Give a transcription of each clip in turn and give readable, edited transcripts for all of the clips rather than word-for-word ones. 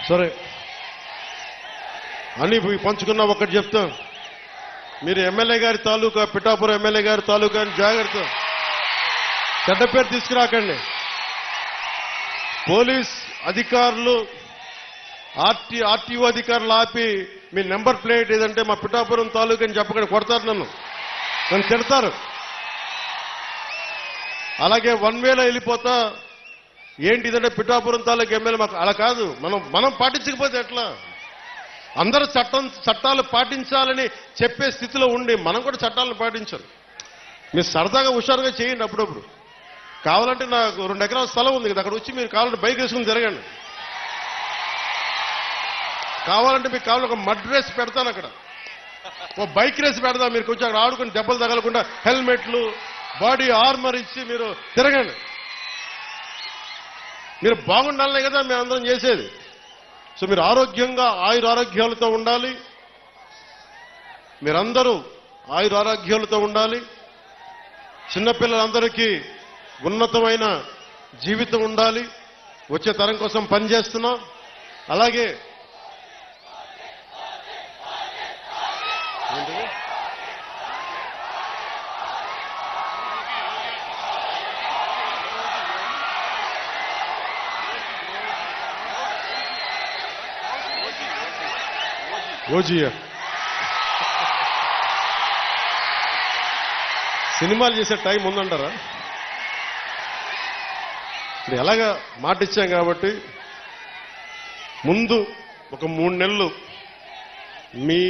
సరే అని పంచుకున్నా ఒకటి చెప్తా, మీరు ఎమ్మెల్యే గారి తాలూకా, పిఠాపురం ఎమ్మెల్యే గారి తాలూకా అని జాగ్రత్త, చెడ్డ పేరు తీసుకురాకండి. పోలీస్ అధికారులు, ఆర్టీఓ అధికారులు ఆపి మీ నెంబర్ ప్లేట్ ఏదంటే మా పిఠాపురం తాలూకా అని చెప్పకుండా కొడతారు, నన్ను తిడతారు. అలాగే వన్ వేలో వెళ్ళిపోతా ఏంటి ఇదంటే పిఠాపురం తాలూకా ఎమ్మెల్యే మాకు అలా కాదు. మనం పాటించకపోతే ఎట్లా? అందరూ చట్టాలు పాటించాలని చెప్పే స్థితిలో ఉండి మనం కూడా చట్టాలను పాటించాలి. మీరు సరదాగా హుషారుగా చేయండి. అప్పుడప్పుడు కావాలంటే నాకు 2 ఎకరాల స్థలం ఉంది కదా, అక్కడ వచ్చి మీరు కావాలంటే బైక్ వేసుకుని తిరగండి. కావాలంటే మీకు కావాలంటే ఒక మడ్ రేస్ పెడతాను, అక్కడ ఓ బైక్ రేస్ పెడతాం. మీరు కొంచెం అక్కడ ఆడుకుని దెబ్బలు తగలకుండా హెల్మెట్లు, బాడీ ఆర్మర్ ఇచ్చి మీరు తిరగండి. మీరు బాగుండాలనే కదా మేము అందరం చేసేది. సో మీరు ఆరోగ్యంగా ఆయురారోగ్యాలతో ఉండాలి, మీరందరూ ఆయురారోగ్యాలతో ఉండాలి. చిన్నపిల్లలందరికీ ఉన్నతమైన జీవితం ఉండాలి. వచ్చే తరం కోసం పనిచేస్తున్నాం. అలాగే ఓజీయా సినిమాలు చేసే టైం ఉందంటారా? ఇప్పుడు ఎలాగా మాట ఇచ్చాం కాబట్టి ముందు ఒక 3 నెలలు మీ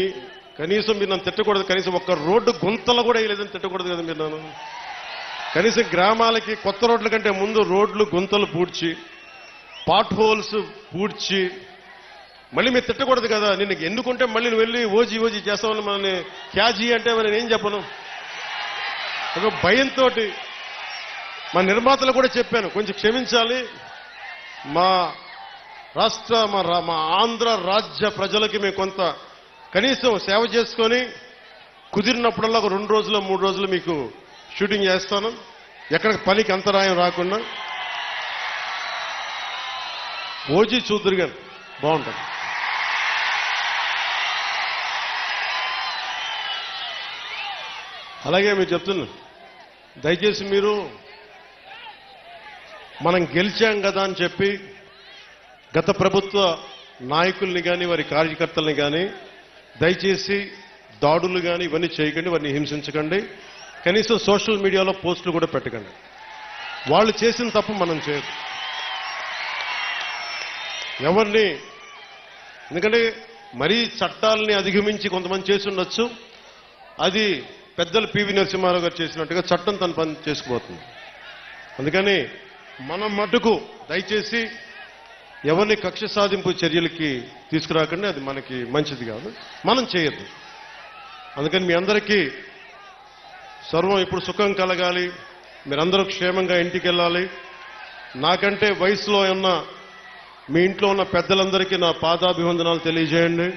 కనీసం మీరు నన్ను తిట్టకూడదు. కనీసం ఒక్క రోడ్డు గుంతలు కూడా వేయలేదని తిట్టకూడదు కదా మీరు నన్ను. కనీసం గ్రామాలకి కొత్త రోడ్ల కంటే ముందు రోడ్లు గుంతలు పూడ్చి, పాట్ హోల్స్ పూడ్చి మళ్ళీ మీరు తిట్టకూడదు కదా. నిన్ను ఎందుకుంటే మళ్ళీ నువ్వు వెళ్ళి ఓజీ చేస్తామని మనల్ని క్యాజీ అంటే మరి నేనేం చెప్పను. ఒక భయంతో మా నిర్మాతలు కూడా చెప్పాను, కొంచెం క్షమించాలి. మా రాష్ట్ర మా ఆంధ్ర రాజ్య ప్రజలకి మేము కొంత కనీసం సేవ చేసుకొని కుదిరినప్పుడల్లా ఒక 2 రోజులు 3 రోజులు మీకు షూటింగ్ చేస్తాను, ఎక్కడ పనికి అంతరాయం రాకుండా. ఓజీ చూద్దరు గారు బాగుంటుంది. అలాగే మీరు చెప్తున్నా, దయచేసి మీరు మనం గెలిచాం కదా అని చెప్పి గత ప్రభుత్వ నాయకుల్ని కానీ వారి కార్యకర్తల్ని కానీ దయచేసి దాడులు కానీ ఇవన్నీ చేయకండి, వారిని హింసించకండి. కనీసం సోషల్ మీడియాలో పోస్టులు కూడా పెట్టకండి. వాళ్ళు చేసిన తప్పు మనం చేయదు ఎవరిని. ఎందుకంటే మరీ చట్టాలని అధిగమించి కొంతమంది చేసి ఉండొచ్చు. అది పెద్దలు పివి నరసింహారావు గారు చేసినట్టుగా చట్టం తన పని చేసుకుపోతుంది. అందుకని మనం మటుకు దయచేసి ఎవరిని కక్ష సాధింపు చర్యలకి తీసుకురాకండి, అది మనకి మంచిది కాదు, మనం చేయొద్దు. అందుకని మీ అందరికీ సర్వం ఇప్పుడు సుఖం కలగాలి, మీరందరూ క్షేమంగా ఇంటికి వెళ్ళాలి. నాకంటే వయసులో ఉన్న మీ ఇంట్లో ఉన్న పెద్దలందరికీ నా పాదాభివందనాలు తెలియజేయండి.